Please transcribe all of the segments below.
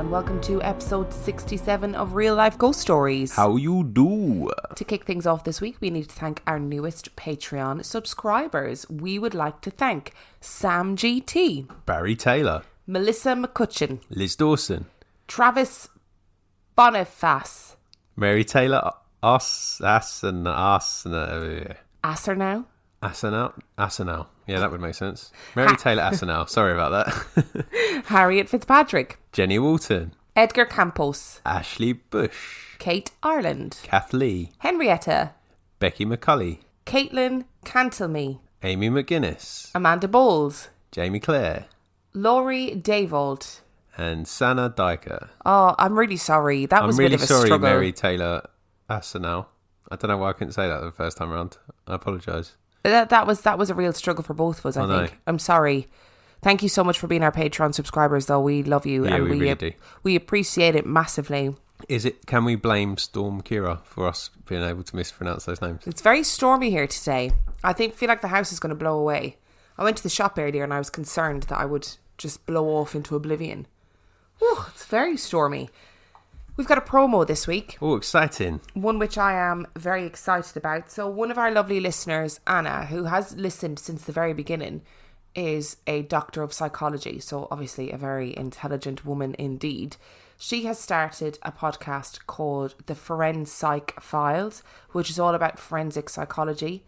and welcome to episode 67 of Real Life Ghost Stories. How you do? To kick things off this week, we need to thank our newest Patreon subscribers. We would like to thank Sam GT, Barry Taylor, Melissa McCutcheon, Liz Dawson, Travis Boniface, Mary Taylor, Asenau. Yeah, that would make sense. Mary Taylor Asenau. Sorry about that. Harriet Fitzpatrick, Jenny Walton, Edgar Campos, Ashley Bush, Kate Ireland, Kath Lee, Henrietta, Becky McCulley, Caitlin Cantlemy, Amy McGuinness, Amanda Bowles, Jamie Clare, Laurie Davold, and Sana Diker. Oh, I'm really sorry. That was a bit of a struggle. I'm really sorry, Mary Taylor Asenau. I don't know why I couldn't say that the first time around. I apologise. That was a real struggle for both of us, I think. I'm sorry. Thank you so much for being our Patreon subscribers, though. We love you. Yeah, and we really do. We appreciate it massively. Can we blame Storm Kira for us being able to mispronounce those names? It's very stormy here today. I feel like the house is going to blow away. I went to the shop earlier and I was concerned that I would just blow off into oblivion. Whew, it's very stormy. We've got a promo this week. Oh, exciting. One which I am very excited about. So one of our lovely listeners, Anna, who has listened since the very beginning, is a doctor of psychology. So obviously a very intelligent woman indeed. She has started a podcast called The Forensic Files, which is all about forensic psychology.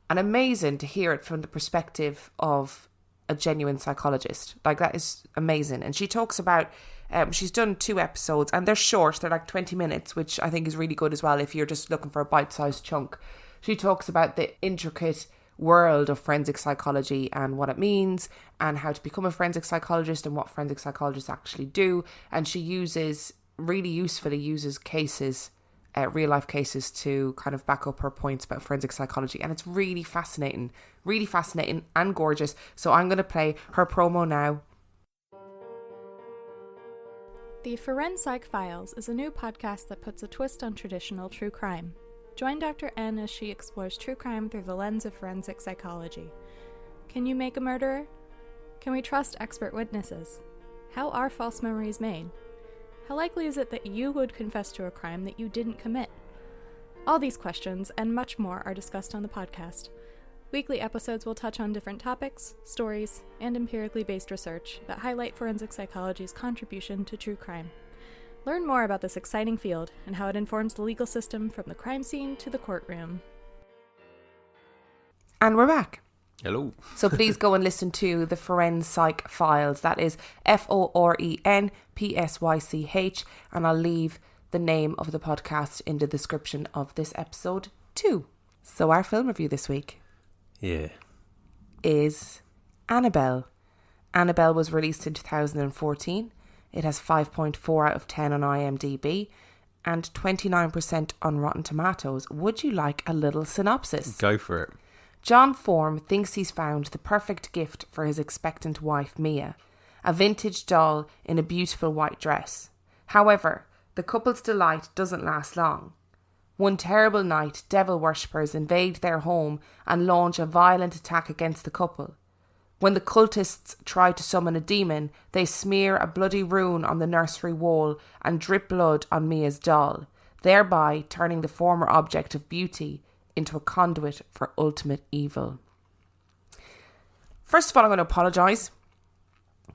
And amazing to hear it from the perspective of a genuine psychologist. Like, that is amazing. And she talks about... she's done 2 episodes and they're short. They're like 20 minutes, which I think is really good as well if you're just looking for a bite-sized chunk. She talks about the intricate world of forensic psychology and what it means and how to become a forensic psychologist and what forensic psychologists actually do. And she really usefully uses cases, real life cases, to kind of back up her points about forensic psychology. And it's really fascinating and gorgeous. So I'm going to play her promo now. The Forensic Files is a new podcast that puts a twist on traditional true crime. Join Dr. N as she explores true crime through the lens of forensic psychology. Can you make a murderer? Can we trust expert witnesses? How are false memories made? How likely is it that you would confess to a crime that you didn't commit? All these questions and much more are discussed on the podcast. Weekly episodes will touch on different topics, stories, and empirically based research that highlight forensic psychology's contribution to true crime. Learn more about this exciting field and how it informs the legal system from the crime scene to the courtroom. And we're back. Hello. So please go and listen to The Forensic Files. That is FORENPSYCH. And I'll leave the name of the podcast in the description of this episode too. So our film review this week... is Annabelle. Annabelle was released in 2014. It has 5.4 out of 10 on IMDb and 29% on Rotten Tomatoes. Would you like a little synopsis? Go for it. John Form thinks he's found the perfect gift for his expectant wife, Mia, a vintage doll in a beautiful white dress. However, the couple's delight doesn't last long. One terrible night, devil worshippers invade their home and launch a violent attack against the couple. When the cultists try to summon a demon, they smear a bloody rune on the nursery wall and drip blood on Mia's doll, thereby turning the former object of beauty into a conduit for ultimate evil. First of all, I'm going to apologise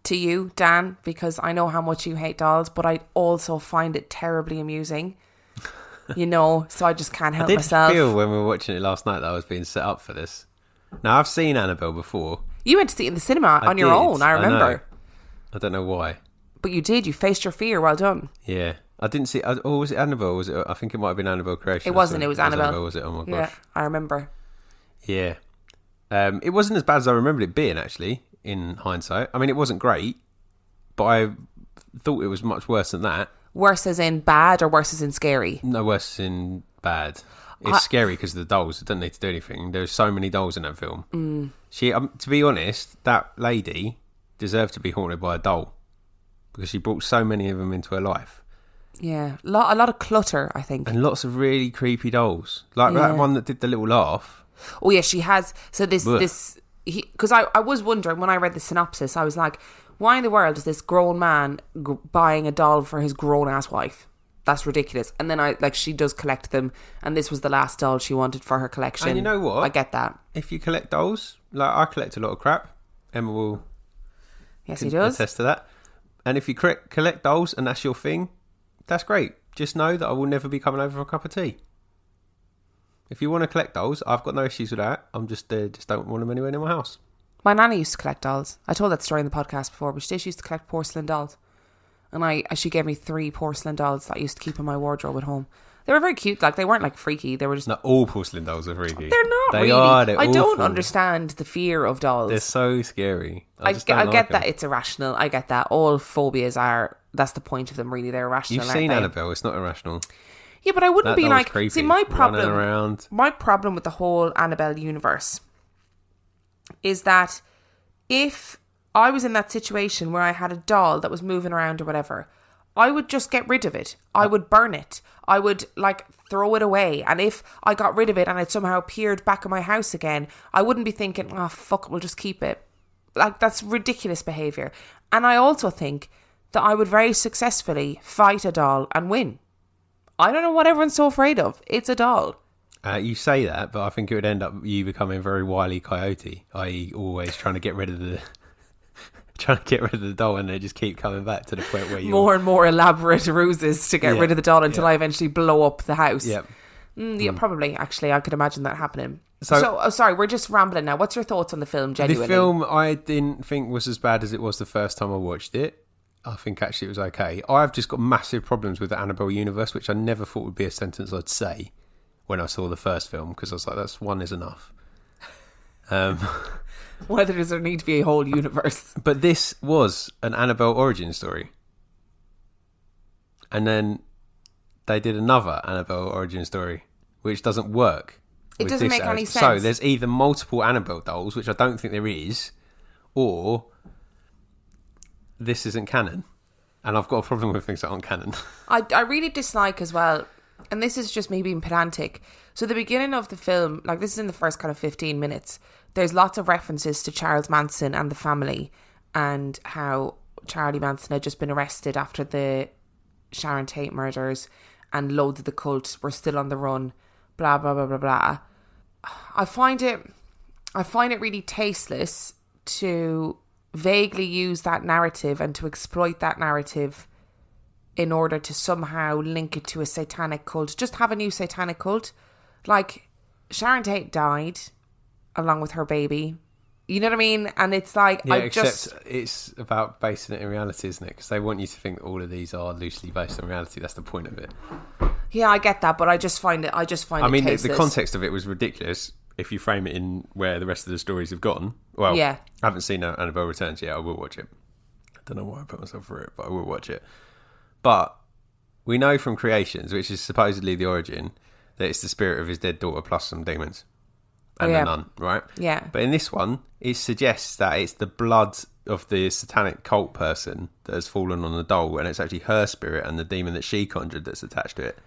to you, Dan, because I know how much you hate dolls, but I also find it terribly amusing. You know, so I just can't help myself. I did feel when we were watching it last night that I was being set up for this. Now, I've seen Annabelle before. You went to see it in the cinema on your own, I remember. I don't know why. But you did. You faced your fear. Well done. Yeah. I didn't see... was it Annabelle? I think it might have been Annabelle Creation. It wasn't. It was Annabelle. Was it? Oh, my gosh. Yeah, I remember. Yeah. It wasn't as bad as I remembered it being, actually, in hindsight. I mean, it wasn't great, but I thought it was much worse than that. Worse as in bad or worse as in scary? No, worse in bad. It's scary because of the dolls. It doesn't need to do anything. There's so many dolls in that film. She, to be honest, that lady deserved to be haunted by a doll because she brought so many of them into her life. Yeah, a lot of clutter, I think. And lots of really creepy dolls. Like that one that did the little laugh. Oh, yeah, she has. So because I was wondering when I read the synopsis, I was like, Why in the world is this grown man buying a doll for his grown-ass wife? That's ridiculous. And then she does collect them, and this was the last doll she wanted for her collection. And you know what? I get that. If you collect dolls, like I collect a lot of crap, Emma will he does attest to that. And if you collect dolls and that's your thing, that's great. Just know that I will never be coming over for a cup of tea. If you want to collect dolls, I've got no issues with that. I'm just don't want them anywhere near my house. My nanny used to collect dolls. I told that story in the podcast before, but she used to collect porcelain dolls. And she gave me 3 porcelain dolls that I used to keep in my wardrobe at home. They were very cute. Like, they weren't like freaky. They were just... Not all porcelain dolls are freaky. They're not they really. Are, they're I awful. don't understand the fear of dolls. They're so scary. I get that it's irrational. I get that. All phobias are... That's the point of them, really. They're irrational. You've seen Annabelle. It's not irrational. Yeah, but I wouldn't be like... Creepy. See, my problem with the whole Annabelle universe is that if I was in that situation where I had a doll that was moving around or whatever, I would just get rid of it. I would burn it. I would throw it away. And if I got rid of it and it somehow appeared back in my house again, I wouldn't be thinking, oh fuck, we'll just keep it. That's ridiculous behaviour. And I also think that I would very successfully fight a doll and win. I don't know what everyone's so afraid of. It's a doll. You say that, but I think it would end up you becoming very Wile E. Coyote, i.e. always trying to get rid of the doll, and they just keep coming back to the point where you more and more elaborate ruses to get rid of the doll until I eventually blow up the house. Yep. Yeah, probably. Actually, I could imagine that happening. So, sorry, we're just rambling now. What's your thoughts on the film, genuinely? The film I didn't think was as bad as it was the first time I watched it. I think actually it was okay. I've just got massive problems with the Annabelle universe, which I never thought would be a sentence I'd say when I saw the first film, because I was like, that's one is enough. Whether does there need to be a whole universe? But this was an Annabelle origin story. And then they did another Annabelle origin story, which doesn't work. It doesn't make any sense. So there's either multiple Annabelle dolls, which I don't think there is, or this isn't canon. And I've got a problem with things that aren't canon. I really dislike as well, and this is just me being pedantic. So the beginning of the film, this is in the first kind of 15 minutes, there's lots of references to Charles Manson and the family, and how Charlie Manson had just been arrested after the Sharon Tate murders, and loads of the cult were still on the run, blah, blah, blah, blah, blah. I find it really tasteless to vaguely use that narrative and to exploit that narrative in order to somehow link it to a satanic cult. Just have a new satanic cult. Sharon Tate died along with her baby. You know what I mean? And it's it's about basing it in reality, isn't it? Because they want you to think that all of these are loosely based on reality. That's the point of it. Yeah, I get that, but I just find it tasteless. The context of it was ridiculous if you frame it in where the rest of the stories have gone. Well, yeah. I haven't seen Annabelle Returns yet. I will watch it. I don't know why I put myself through it, but I will watch it. But we know from Creations, which is supposedly the origin, that it's the spirit of his dead daughter plus some demons and the nun, right? Yeah. But in this one, it suggests that it's the blood of the satanic cult person that has fallen on the doll, and it's actually her spirit and the demon that she conjured that's attached to it.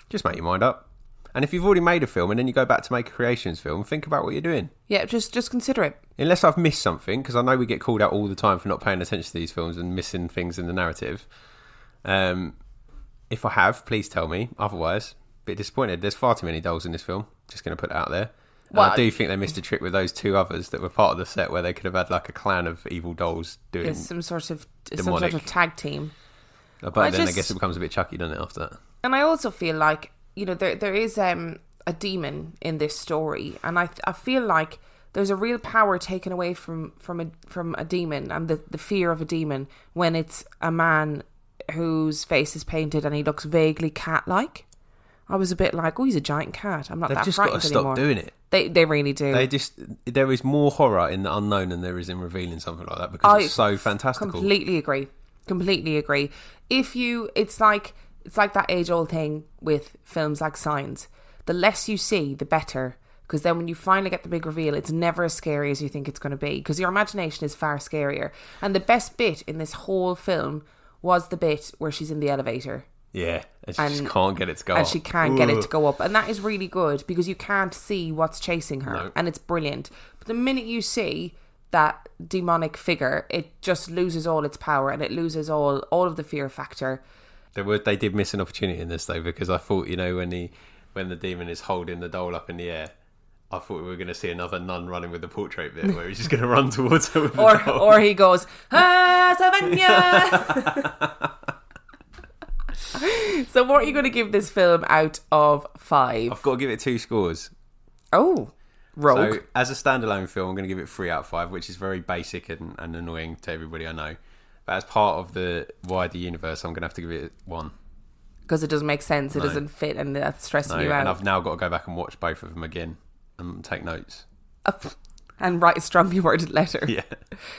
Just make your mind up. And if you've already made a film and then you go back to make a Creations film, think about what you're doing. Yeah, just consider it. Unless I've missed something, because I know we get called out all the time for not paying attention to these films and missing things in the narrative. If I have, please tell me. Otherwise, a bit disappointed. There's far too many dolls in this film. Just going to put it out there. Well, I do think they missed a trick with those 2 others that were part of the set, where they could have had a clan of evil dolls doing some sort of tag team. But I guess it becomes a bit chucky, doesn't it, after that? And I also feel like, there is a demon in this story, and I feel like there's a real power taken away from a demon, and the fear of a demon, when it's a man whose face is painted and he looks vaguely cat-like. I was a bit like, oh, he's a giant cat. I'm not that frightened anymore. They've just got to stop doing it. They really do. There is more horror in the unknown than there is in revealing something like that, because it's so fantastical. Completely agree. It's like that age-old thing with films like Signs. The less you see, the better. Because then when you finally get the big reveal, it's never as scary as you think it's going to be. Because your imagination is far scarier. And the best bit in this whole film was the bit where she's in the elevator. Yeah, and she just can't get it to go up. And she can't get it to go up. And that is really good, because you can't see what's chasing her. No. And it's brilliant. But the minute you see that demonic figure, it just loses all its power and it loses all of the fear factor. They did miss an opportunity in this though, because I thought, when the demon is holding the doll up in the air, I thought we were going to see another nun running with the portrait there, where he's just going to run towards her with the doll. Or he goes, Savannah! So what are you going to give this film out of 5? I've got to give it 2 scores. Oh, rogue. So, as a standalone film, I'm going to give it 3 out of 5, which is very basic and annoying to everybody I know. But as part of the wider universe, I'm going to have to give it 1. Because it doesn't make sense. It doesn't fit, and that's stressing you out. And I've now got to go back and watch both of them again and take notes. And write a strongly worded letter. Yeah.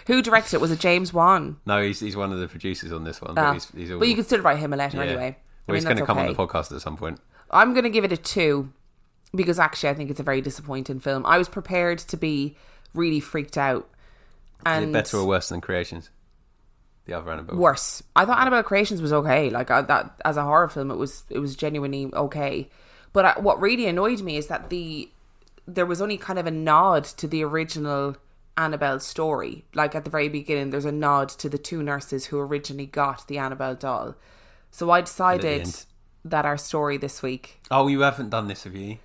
Who directed it? Was it James Wan? No, he's one of the producers on this one. But he's all... But you can still write him a letter anyway. Well, he's going to come on the podcast at some point. I'm going to give it a 2 because actually I think it's a very disappointing film. I was prepared to be really freaked out. Is it better or worse than Creations? The other Annabelle? Worse. I thought Annabelle Creations was okay. Like that as a horror film, it was genuinely okay. But what really annoyed me is that there was only kind of a nod to the original Annabelle story. Like at the very beginning, there's a nod to the 2 nurses who originally got the Annabelle doll. So I decided that our story this week... Oh, you haven't done this, have you?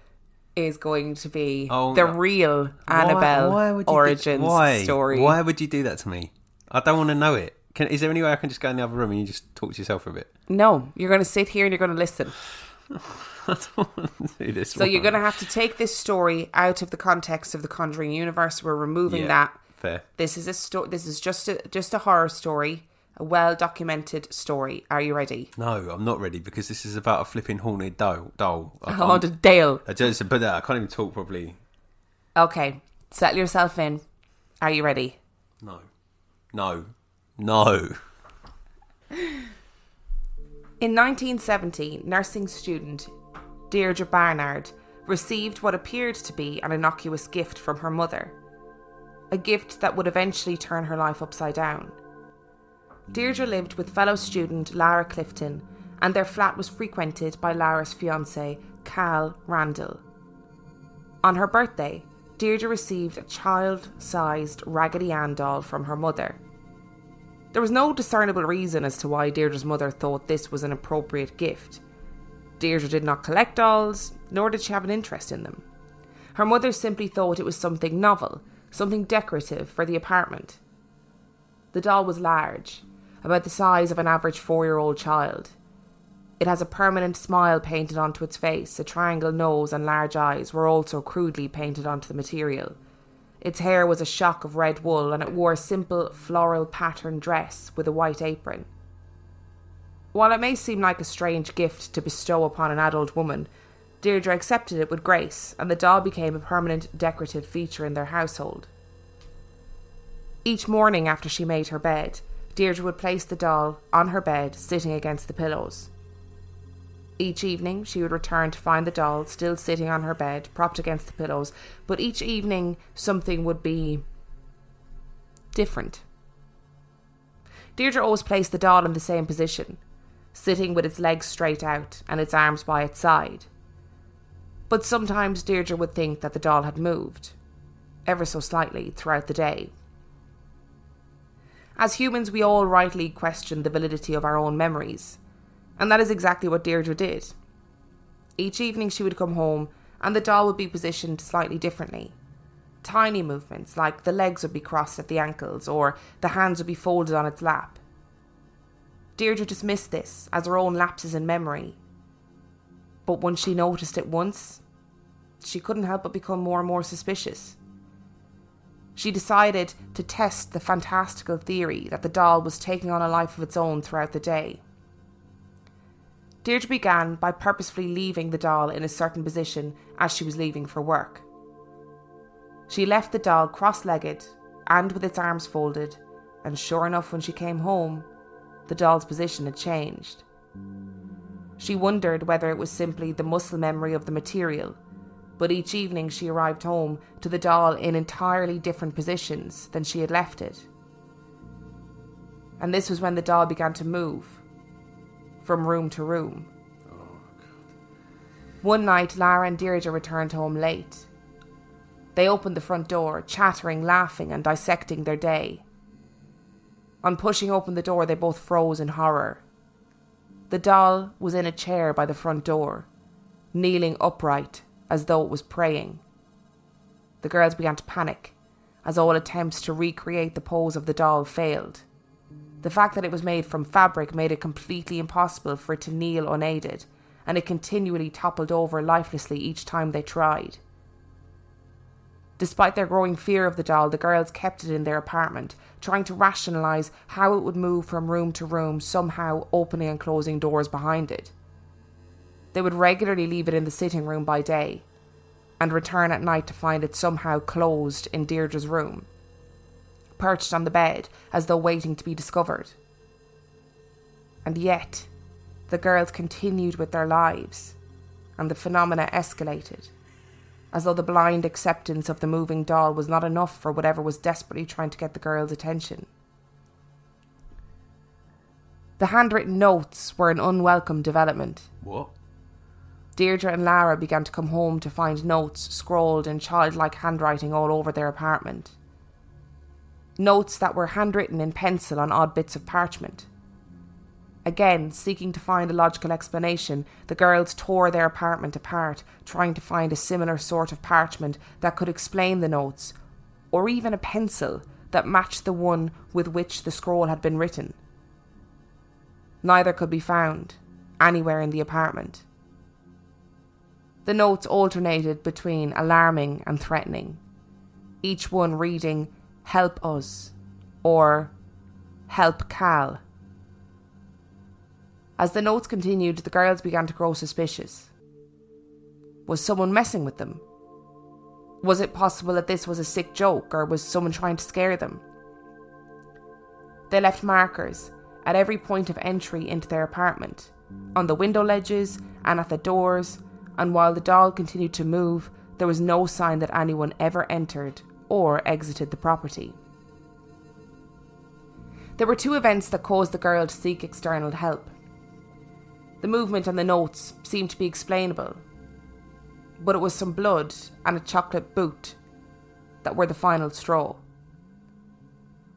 ...is going to be real Annabelle origins story. Why would you do that to me? I don't want to know it. Is there any way I can just go in the other room and you just talk to yourself for a bit? No, you're going to sit here and you're going to listen. I don't want to do this. So you're going to have to take this story out of the context of the Conjuring universe. We're removing that. Fair. This is This is just a horror story, a well-documented story. Are you ready? No, I'm not ready because this is about a flipping haunted doll. A haunted Dale. I can't even talk properly. Okay, settle yourself in. Are you ready? No. In 1970, nursing student Deirdre Barnard received what appeared to be an innocuous gift from her mother. A gift that would eventually turn her life upside down. Deirdre lived with fellow student Lara Clifton, and their flat was frequented by Lara's fiancé, Cal Randall. On her birthday, Deirdre received a child-sized Raggedy Ann doll from her mother. There was no discernible reason as to why Deirdre's mother thought this was an appropriate gift. Deirdre did not collect dolls, nor did she have an interest in them. Her mother simply thought it was something novel, something decorative for the apartment. The doll was large, about the size of an average 4-year-old child. It has a permanent smile painted onto its face, a triangle nose and large eyes were also crudely painted onto the material. Its hair was a shock of red wool and it wore a simple floral patterned dress with a white apron. While it may seem like a strange gift to bestow upon an adult woman, Deirdre accepted it with grace and the doll became a permanent decorative feature in their household. Each morning after she made her bed, Deirdre would place the doll on her bed sitting against the pillows. Each evening, she would return to find the doll still sitting on her bed, propped against the pillows, but each evening something would be different. Deirdre always placed the doll in the same position, sitting with its legs straight out and its arms by its side. But sometimes Deirdre would think that the doll had moved, ever so slightly, throughout the day. As humans, we all rightly question the validity of our own memories. And that is exactly what Deirdre did. Each evening she would come home and the doll would be positioned slightly differently. Tiny movements like the legs would be crossed at the ankles or the hands would be folded on its lap. Deirdre dismissed this as her own lapses in memory. But once she noticed it once, she couldn't help but become more and more suspicious. She decided to test the fantastical theory that the doll was taking on a life of its own throughout the day. Deirdre began by purposefully leaving the doll in a certain position as she was leaving for work. She left the doll cross-legged and with its arms folded, and sure enough, when she came home, the doll's position had changed. She wondered whether it was simply the muscle memory of the material, but each evening she arrived home to the doll in entirely different positions than she had left it. And this was when the doll began to move, from room to room. One night, Lara and Deirdre returned home late. They opened the front door, chattering, laughing and dissecting their day. On pushing open the door, they both froze in horror. The doll was in a chair by the front door, kneeling upright as though it was praying. The girls began to panic, as all attempts to recreate the pose of the doll failed. The fact that it was made from fabric made it completely impossible for it to kneel unaided, and it continually toppled over lifelessly each time they tried. Despite their growing fear of the doll, the girls kept it in their apartment, trying to rationalise how it would move from room to room, somehow opening and closing doors behind it. They would regularly leave it in the sitting room by day, and return at night to find it somehow closed in Deirdre's room, perched on the bed as though waiting to be discovered. And yet, the girls continued with their lives, and the phenomena escalated, as though the blind acceptance of the moving doll was not enough for whatever was desperately trying to get the girls' attention. The handwritten notes were an unwelcome development. What? Deirdre and Lara began to come home to find notes scrawled in childlike handwriting all over their apartment. Notes that were handwritten in pencil on odd bits of parchment. Again, seeking to find a logical explanation, the girls tore their apartment apart, trying to find a similar sort of parchment that could explain the notes, or even a pencil that matched the one with which the scroll had been written. Neither could be found anywhere in the apartment. The notes alternated between alarming and threatening, each one reading, "Help us," or "Help Cal." As the notes continued, the girls began to grow suspicious. Was someone messing with them? Was it possible that this was a sick joke, or was someone trying to scare them? They left markers at every point of entry into their apartment, on the window ledges and at the doors, and while the doll continued to move, there was no sign that anyone ever entered or exited the property. There were two events that caused the girl to seek external help. The movement on the notes seemed to be explainable, but it was some blood and a chocolate boot that were the final straw.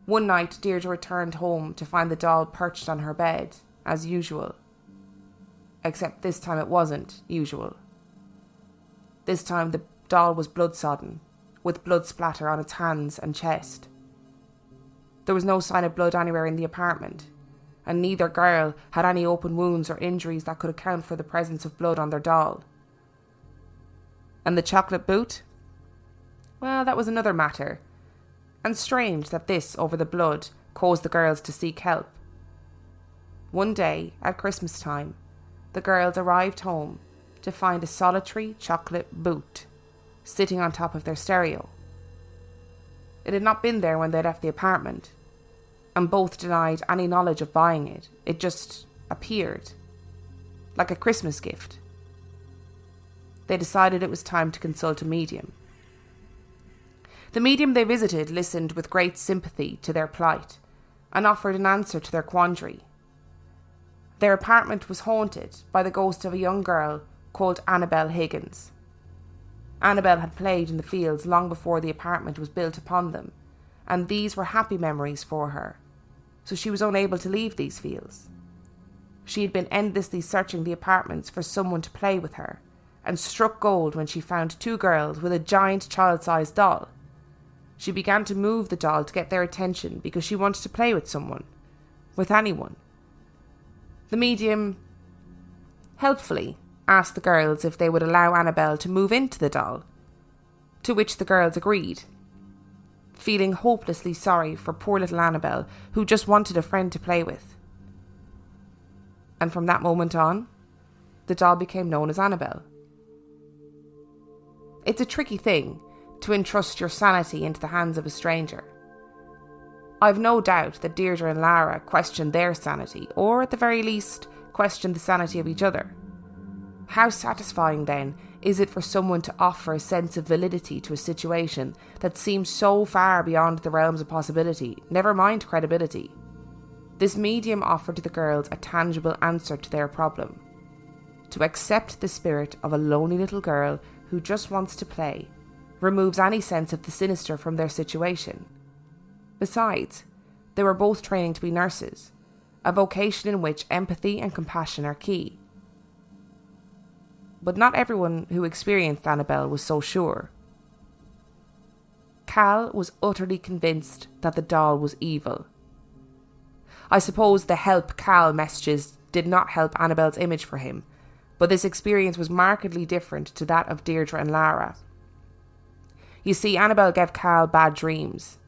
One night, Deirdre returned home to find the doll perched on her bed, as usual. Except this time it wasn't usual. This time the doll was blood-sodden, with blood splatter on its hands and chest. There was no sign of blood anywhere in the apartment, and neither girl had any open wounds or injuries that could account for the presence of blood on their doll. And the chocolate boot? Well, that was another matter, and strange that this, over the blood, caused the girls to seek help. One day, at Christmas time, the girls arrived home to find a solitary chocolate boot sitting on top of their stereo. It had not been there when they left the apartment, and both denied any knowledge of buying it. It just appeared, like a Christmas gift. They decided it was time to consult a medium. The medium they visited listened with great sympathy to their plight and offered an answer to their quandary. Their apartment was haunted by the ghost of a young girl called Annabelle Higgins. Annabelle had played in the fields long before the apartment was built upon them, and these were happy memories for her, so she was unable to leave these fields. She had been endlessly searching the apartments for someone to play with her, and struck gold when she found two girls with a giant child-sized doll. She began to move the doll to get their attention because she wanted to play with someone, with anyone. The medium helpfully asked the girls if they would allow Annabelle to move into the doll, to which the girls agreed, feeling hopelessly sorry for poor little Annabelle, who just wanted a friend to play with. And from that moment on, the doll became known as Annabelle. It's a tricky thing to entrust your sanity into the hands of a stranger. I've no doubt that Deirdre and Lara questioned their sanity, or at the very least, questioned the sanity of each other. How satisfying, then, is it for someone to offer a sense of validity to a situation that seems so far beyond the realms of possibility, never mind credibility? This medium offered the girls a tangible answer to their problem: to accept the spirit of a lonely little girl who just wants to play, removes any sense of the sinister from their situation. Besides, they were both training to be nurses, a vocation in which empathy and compassion are key. But not everyone who experienced Annabelle was so sure. Cal was utterly convinced that the doll was evil. I suppose the help Cal messages did not help Annabelle's image for him, but this experience was markedly different to that of Deirdre and Lara. You see, Annabelle gave Cal bad dreams.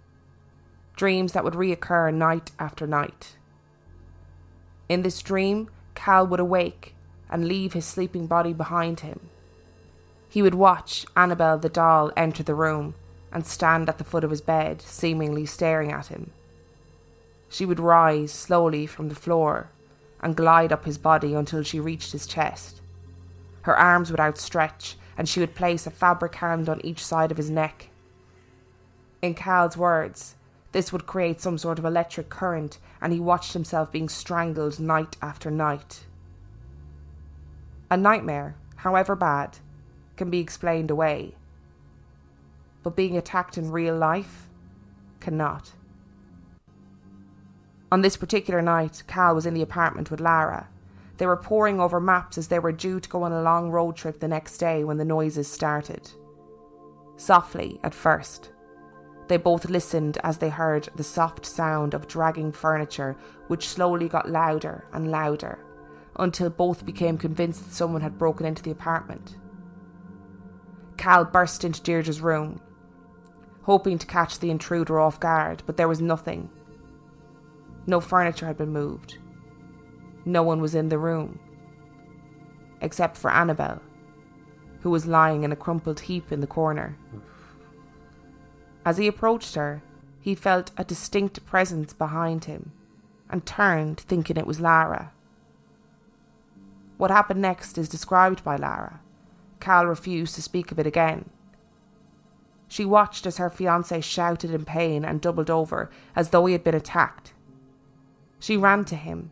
Dreams that would reoccur night after night. In this dream, Cal would awake and leave his sleeping body behind him. He would watch Annabelle the doll enter the room and stand at the foot of his bed, seemingly staring at him. She would rise slowly from the floor and glide up his body until she reached his chest. Her arms would outstretch, and she would place a fabric hand on each side of his neck. In Cal's words, this would create some sort of electric current, and he watched himself being strangled night after night. A nightmare, however bad, can be explained away. But being attacked in real life cannot. On this particular night, Cal was in the apartment with Lara. They were poring over maps as they were due to go on a long road trip the next day when the noises started. Softly at first, they both listened as they heard the soft sound of dragging furniture, which slowly got louder and louder, until both became convinced that someone had broken into the apartment. Cal burst into Deirdre's room, hoping to catch the intruder off guard, but there was nothing. No furniture had been moved. No one was in the room, except for Annabelle, who was lying in a crumpled heap in the corner. As he approached her, he felt a distinct presence behind him and turned, thinking it was Lara. What happened next is described by Lara. Cal refused to speak of it again. She watched as her fiancé shouted in pain and doubled over as though he had been attacked. She ran to him,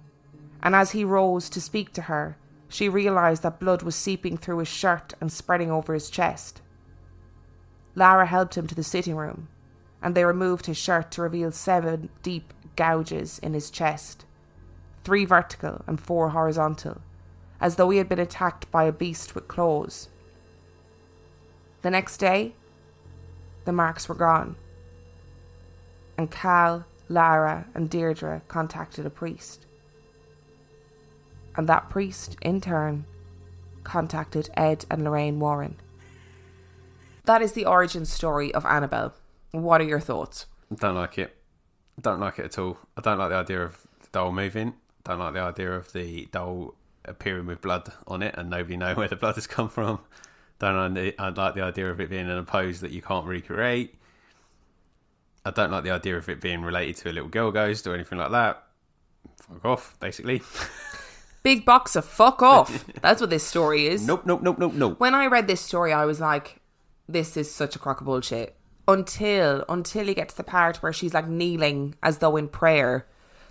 and as he rose to speak to her, she realised that blood was seeping through his shirt and spreading over his chest. Lara helped him to the sitting room, and they removed his shirt to reveal 7 deep gouges in his chest, 3 vertical and 4 horizontal, as though he had been attacked by a beast with claws. The next day, the marks were gone, and Cal, Lara and Deirdre contacted a priest. And that priest, in turn, contacted Ed and Lorraine Warren. That is the origin story of Annabelle. What are your thoughts? Don't like it. Don't like it at all. I don't like the idea of the doll moving. Don't like the idea of the doll appearing with blood on it and nobody knowing where the blood has come from. I like the idea of it being in a pose that you can't recreate. I don't like the idea of it being related to a little girl ghost or anything like that. Fuck off, basically. Big box of fuck off. That's what this story is. Nope. When I read this story, I was like, this is such a crock of bullshit. Until you get to the part where she's like kneeling as though in prayer.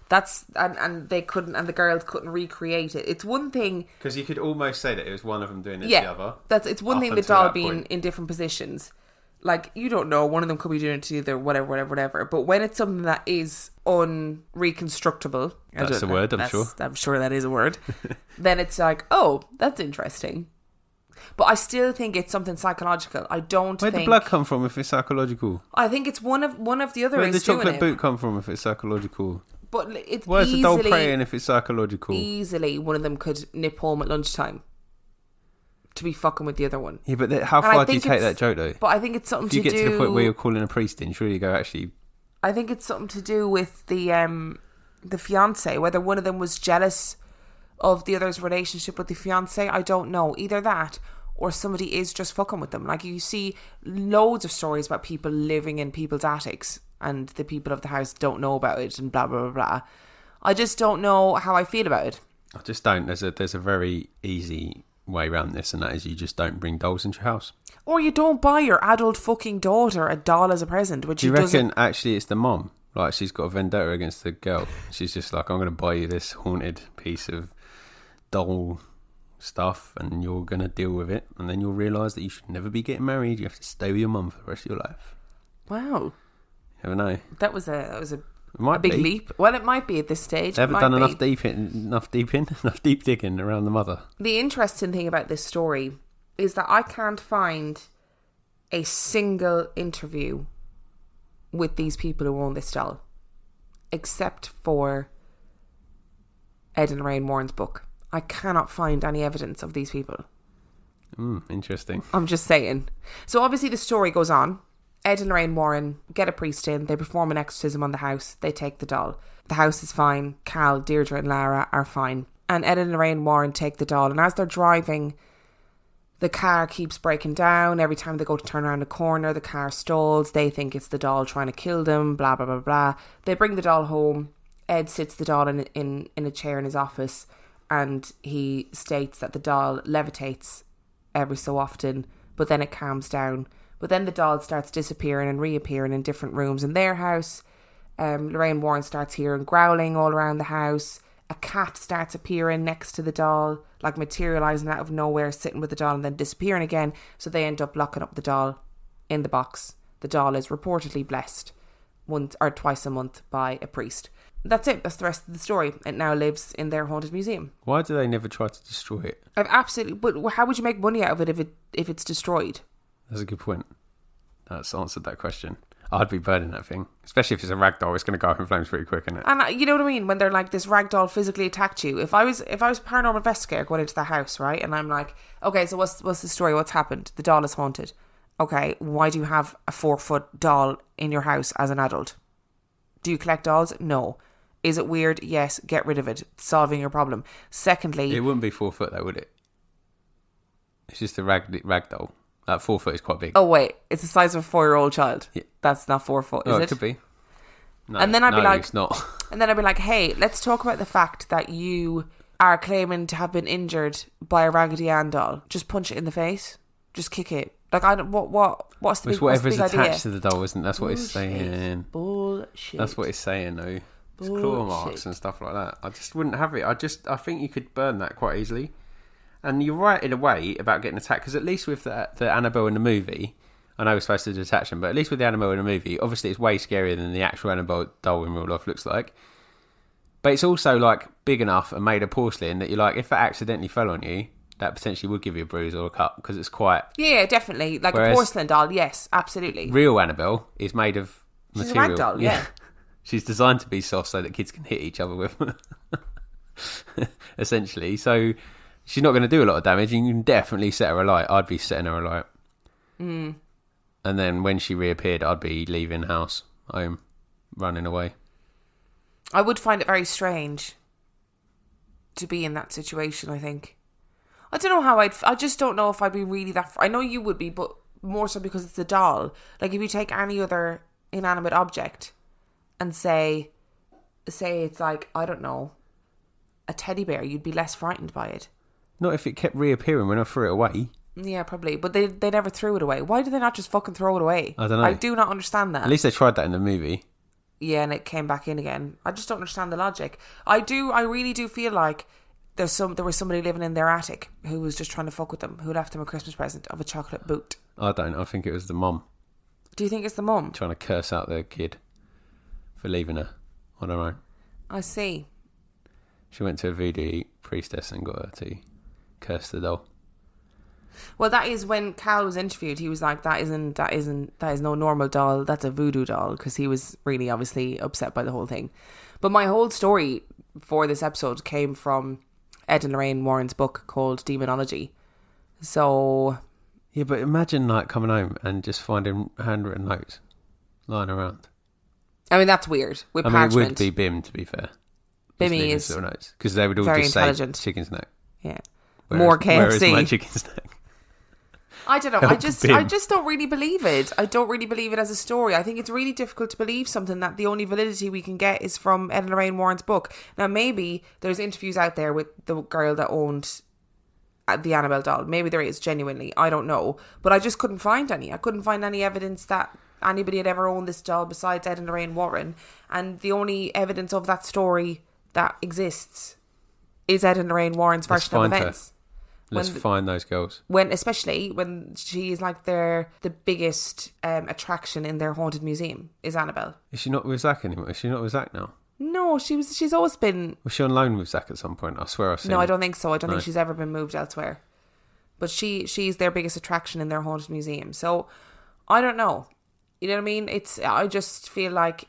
That's and they couldn't, and the girls couldn't recreate it. It's one thing because you could almost say that it was one of them doing it yeah, the other. It's one thing the doll being in different positions. Like, you don't know, one of them could be doing it to either, whatever. But when it's something that is unreconstructable... That's a word, I'm sure. I'm sure that is a word. Then it's like, oh, that's interesting. But I still think it's something psychological. I don't Where'd the blood come from if it's psychological? I think it's one of the other. Where'd the chocolate boot come from if it's psychological? But it's Where's the doll praying if it's psychological? Easily one of them could nip home at lunchtime to be fucking with the other one. Yeah, but how far do you take that joke, though? But I think it's something to do... If you get to the point where you're calling a priest in, surely you go, actually... I think it's something to do with the fiancé, whether one of them was jealous of the other's relationship with the fiancé. I don't know. Either that, or somebody is just fucking with them. Like, you see loads of stories about people living in people's attics, and the people of the house don't know about it, and blah, blah, blah, blah. I just don't know how I feel about it. I just don't. There's a very easy way around this, and that is you just don't bring dolls into your house. Or you don't buy your adult fucking daughter a doll as a present, which do you reckon actually it's the mom? Like, she's got a vendetta against the girl. She's just like, I'm going to buy you this haunted piece of doll stuff and you're going to deal with it, and then you'll realise that you should never be getting married. You have to stay with your mum for the rest of your life. Wow. You never know. That was a It big leap. Well, it might be at this stage. They haven't done enough deep digging around the mother. The interesting thing about this story is that I can't find a single interview with these people who own this doll, except for Ed and Lorraine Warren's book. I cannot find any evidence of these people. Interesting. I'm just saying. So obviously the story goes on. Ed and Lorraine Warren get a priest in. They perform an exorcism on the house. They take the doll. The house is fine. Cal, Deirdre and Lara are fine. And Ed and Lorraine Warren take the doll. And as they're driving, the car keeps breaking down. Every time they go to turn around a corner, the car stalls. They think it's the doll trying to kill them. Blah, blah, blah, blah. They bring the doll home. Ed sits the doll in a chair in his office. And he states that the doll levitates every so often, but then it calms down. But then the doll starts disappearing and reappearing in different rooms in their house. Lorraine Warren starts hearing growling all around the house. A cat starts appearing next to the doll, like materialising out of nowhere, sitting with the doll and then disappearing again. So they end up locking up the doll in the box. The doll is reportedly blessed once or twice a month by a priest. That's it. That's the rest of the story. It now lives in their haunted museum. Why do they never try to destroy it? I've absolutely. But how would you make money out of it if it's destroyed? That's a good point. That's answered that question. I'd be burning that thing, especially if it's a rag doll. It's going to go up in flames pretty quick, isn't it? And you know what I mean? When they're like, this rag doll physically attacked you. If I was a paranormal investigator going into the house, right, and I'm like, okay, so what's the story? What's happened? The doll is haunted. Okay, why do you have a 4-foot doll in your house as an adult? Do you collect dolls? No. Is it weird? Yes. Get rid of it. Solving your problem. Secondly... It wouldn't be 4 foot though, would it? It's just a rag doll. 4 foot is quite big. Oh, wait. It's the size of a 4-year-old child. Yeah. That's not 4 foot, is it? It could be. No, and then I'd be like... it's not. And then I'd be like, hey, let's talk about the fact that you are claiming to have been injured by a Raggedy Ann doll. Just punch it in the face. Just kick it. Like, I don't... What's the big, whatever's what's the big attached idea? to the doll, isn't it? That's what it's saying. Bullshit. That's what it's saying, though. There's claw marks and stuff like that. I just wouldn't have it. I think you could burn that quite easily. And you're right in a way about getting attacked, because at least with the Annabelle in the movie, I know we're supposed to detach them, but at least with the Annabelle in the movie, obviously it's way scarier than the actual Annabelle doll in real life looks like. But it's also like big enough and made of porcelain that you're like, if that accidentally fell on you, that potentially would give you a bruise or a cut, because it's quite... Yeah, definitely. Like a porcelain doll, yes, absolutely. Real Annabelle is made of material. She's a rag doll, yeah. She's designed to be soft so that kids can hit each other with them. Essentially. So she's not going to do a lot of damage, and you can definitely set her alight. I'd be setting her alight. And then when she reappeared, I'd be leaving house, home, running away. I would find it very strange to be in that situation, I think. I don't know how I just don't know if I'd be really that... I know you would be, but more so because it's a doll. Like, if you take any other inanimate object and say it's like, I don't know, a teddy bear, you'd be less frightened by it. Not if it kept reappearing when I threw it away. Yeah, probably. But they never threw it away. Why did they not just fucking throw it away? I don't know. I do not understand that. At least they tried that in the movie. Yeah, and it came back in again. I just don't understand the logic. I really do feel like there was somebody living in their attic who was just trying to fuck with them, who left them a Christmas present of a chocolate boot. I don't. I think it was the mum. Do you think it's the mum? Trying to curse out their kid for leaving her. I don't know. I see. She went to a voodoo priestess and got her to curse the doll. Well, that is when Cal was interviewed. He was like, that is no normal doll. That's a voodoo doll, because he was really obviously upset by the whole thing. But my whole story for this episode came from Ed and Lorraine Warren's book called Demonology. So... Yeah, but imagine like coming home and just finding handwritten notes lying around. I mean, that's weird. With parchment. It would be Bim, to be fair. Bimmy is because they would all very just intelligent. say chicken snack. Yeah. More KFC. Where is my chicken snack? I don't know. I just don't really believe it. I don't really believe it as a story. I think it's really difficult to believe something that the only validity we can get is from Ed and Lorraine Warren's book. Now, maybe there's interviews out there with the girl that owned the Annabelle doll. Maybe there is, genuinely. I don't know. But I just couldn't find any. I couldn't find any evidence that anybody had ever owned this doll besides Ed and Lorraine Warren. And the only evidence of that story that exists is Ed and Lorraine Warren's version of events. Let's find those girls. Especially when she's like the biggest attraction in their haunted museum is Annabelle. Is she not with Zach anymore? Is she not with Zach now? No, she's always been... Was she on loan with Zach at some point? I swear I've seen No, I it. don't think so. I don't think she's ever been moved elsewhere. But she's their biggest attraction in their haunted museum. So, I don't know. You know what I mean? I just feel like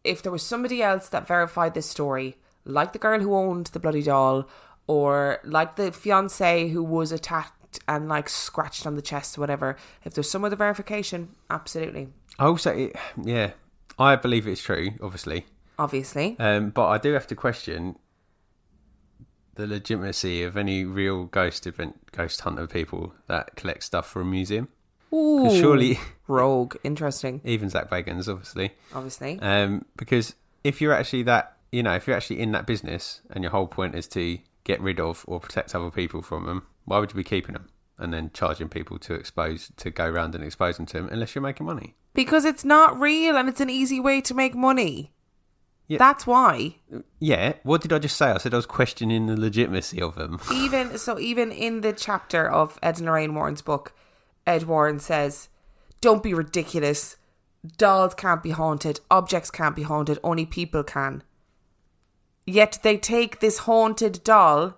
if there was somebody else that verified this story, like the girl who owned the bloody doll, or like the fiancé who was attacked and like scratched on the chest or whatever, if there's some other verification, absolutely. I believe it's true, obviously. But I do have to question the legitimacy of any real ghost hunter people that collect stuff from a museum. Ooh, surely rogue, interesting. Even Zach Bagans, obviously. Because if you're actually if you're actually in that business and your whole point is to get rid of or protect other people from them, why would you be keeping them and then charging people to go around and expose them to them unless you're making money? Because it's not real and it's an easy way to make money. Yeah. That's why. Yeah. What did I just say? I said I was questioning the legitimacy of them. Even in the chapter of Ed and Lorraine Warren's book, Ed Warren says, "Don't be ridiculous. Dolls can't be haunted. Objects can't be haunted. Only people can." Yet they take this haunted doll,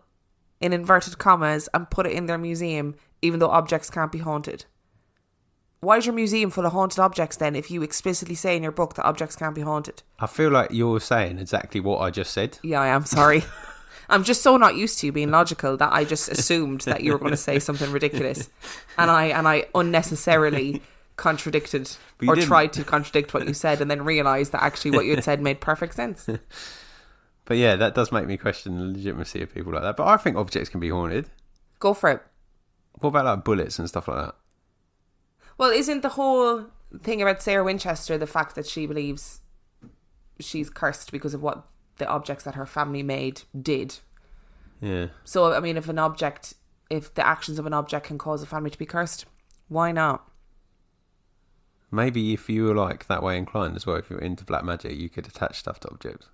in inverted commas, and put it in their museum, even though objects can't be haunted. Why is your museum full of haunted objects then, if you explicitly say in your book that objects can't be haunted? I feel like you're saying exactly what I just said. Yeah, I am. Sorry. I'm just so not used to you being logical that I just assumed that you were going to say something ridiculous. And I unnecessarily contradicted or tried to contradict what you said and then realised that actually what you had said made perfect sense. But yeah, that does make me question the legitimacy of people like that. But I think objects can be haunted. Go for it. What about like bullets and stuff like that? Well, isn't the whole thing about Sarah Winchester the fact that she believes she's cursed because of what the objects that her family made did? Yeah. So, I mean, if the actions of an object can cause a family to be cursed, why not? Maybe if you were like that way inclined as well, if you were into black magic, you could attach stuff to objects.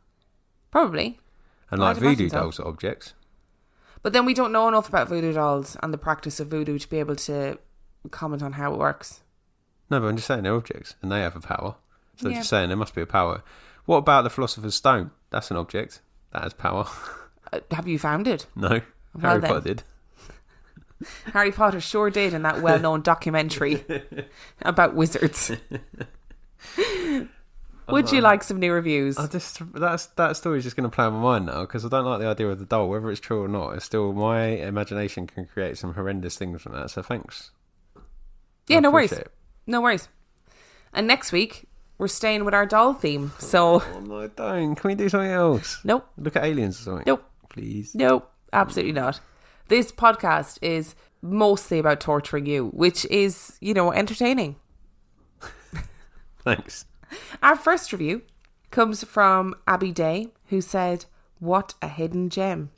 Probably. And like voodoo dolls are objects. But then we don't know enough about voodoo dolls and the practice of voodoo to be able to comment on how it works. No, but I'm just saying they're objects and they have a power. So just saying there must be a power. What about the Philosopher's Stone? That's an object. That has power. Have you found it? No. Harry Potter did. Harry Potter sure did in that well-known documentary about wizards. Would you like some new reviews? That story's just going to play on my mind now because I don't like the idea of the doll, whether it's true or not. It's still my imagination can create some horrendous things from that. So thanks. Yeah, no worries. No worries. And next week we're staying with our doll theme. So oh no, don't. Can we do something else? Nope. Look at aliens or something. Nope. Please. Nope. Absolutely not. This podcast is mostly about torturing you, which is, entertaining. Thanks. Our first review comes from Abby Day, who said, "What a hidden gem.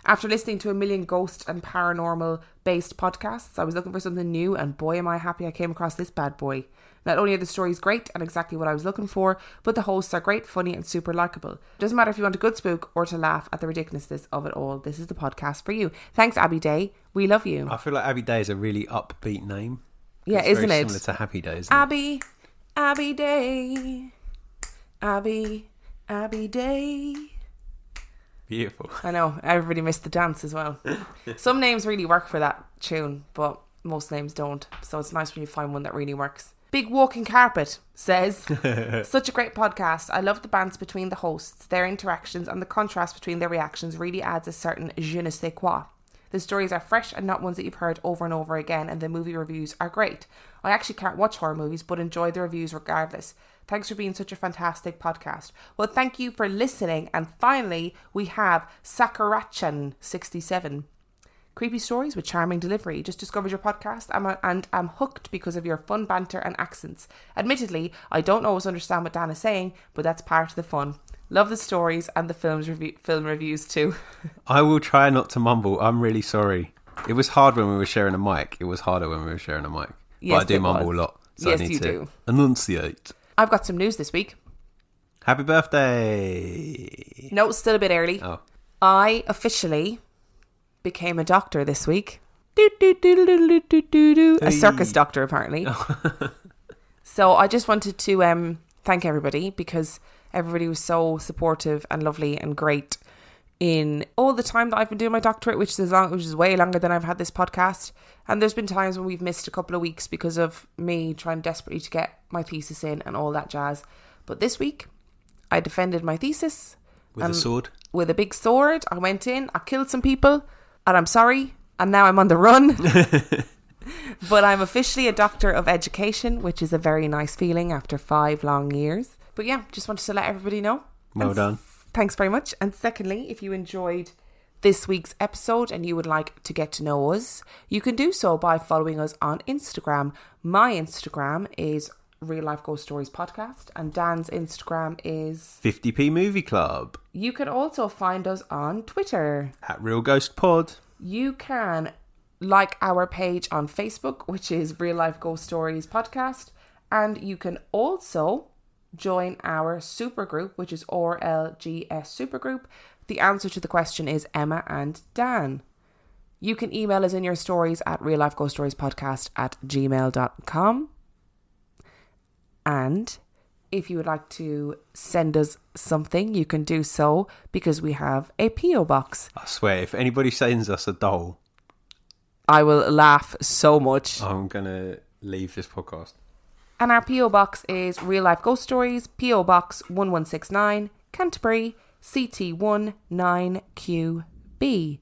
After listening to a million ghost and paranormal based podcasts, I was looking for something new, and boy am I happy I came across this bad boy. Not only are the stories great and exactly what I was looking for, but the hosts are great, funny and super likeable. Doesn't matter if you want a good spook or to laugh at the ridiculousness of it all. This is the podcast for you." Thanks, Abby Day. We love you. I feel like Abby Day is a really upbeat name. Yeah, it's isn't very it? Similar to Happy Day, isn't it? Abby Day. Abby Day. Beautiful. I know, everybody missed the dance as well. Some names really work for that tune, but most names don't. So it's nice when you find one that really works. Big Walking Carpet says, "Such a great podcast. I love the banter between the hosts. Their interactions and the contrast between their reactions really adds a certain je ne sais quoi. The stories are fresh and not ones that you've heard over and over again, and the movie reviews are great. I actually can't watch horror movies, but enjoy the reviews regardless. Thanks for being such a fantastic podcast." Well, thank you for listening. And finally, we have Sakurachan67. "Creepy stories with charming delivery. Just discovered your podcast and I'm hooked because of your fun banter and accents. Admittedly, I don't always understand what Dan is saying, but that's part of the fun. Love the stories and the film reviews too." I will try not to mumble. I'm really sorry. It was hard when we were sharing a mic. It was harder when we were sharing a mic. Yes, but I do mumble a lot. So yes, I need you to do. Enunciate. I've got some news this week. Happy birthday. No, it's still a bit early. Oh. I officially became a doctor this week. A circus doctor, apparently. So I just wanted to thank everybody, because everybody was so supportive and lovely and great in all the time that I've been doing my doctorate, which is way longer than I've had this podcast. And there's been times when we've missed a couple of weeks because of me trying desperately to get my thesis in and all that jazz. But this week, I defended my thesis. With a sword? With a big sword. I went in, I killed some people, and I'm sorry. And now I'm on the run. But I'm officially a doctor of education, which is a very nice feeling after 5 long years. But yeah, just wanted to let everybody know. Well done. Thanks very much. And secondly, if you enjoyed this week's episode and you would like to get to know us, you can do so by following us on Instagram. My Instagram is Real Life Ghost Stories Podcast, and Dan's Instagram is 50p Movie Club. You can also find us on Twitter At Real Ghost Pod. You can like our page on Facebook, which is Real Life Ghost Stories Podcast, and you can also join our supergroup, which is RLGS Supergroup. The answer to the question is Emma and Dan. You can email us in your stories at reallifeghoststoriespodcast@gmail.com. And if you would like to send us something, you can do so, because we have a P.O. box. I swear, if anybody sends us a doll, I will laugh so much. I'm going to leave this podcast. And our P.O. box is Real Life Ghost Stories, P.O. Box 1169, Canterbury, CT19QB.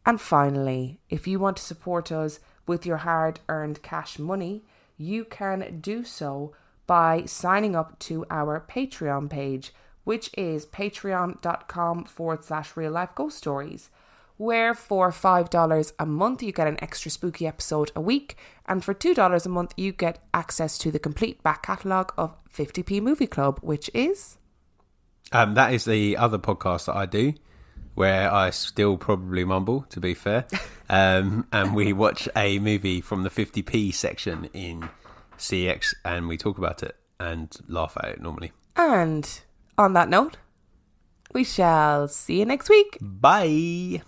And finally, if you want to support us with your hard-earned cash money, you can do so by signing up to our Patreon page, which is patreon.com/Real Life Ghost Stories, where for $5 a month you get an extra spooky episode a week, and for $2 a month you get access to the complete back catalogue of 50p Movie Club, which is... that is the other podcast that I do, where I still probably mumble, to be fair. And we watch a movie from the 50p section in CX, and we talk about it and laugh at it normally. And on that note, we shall see you next week. Bye.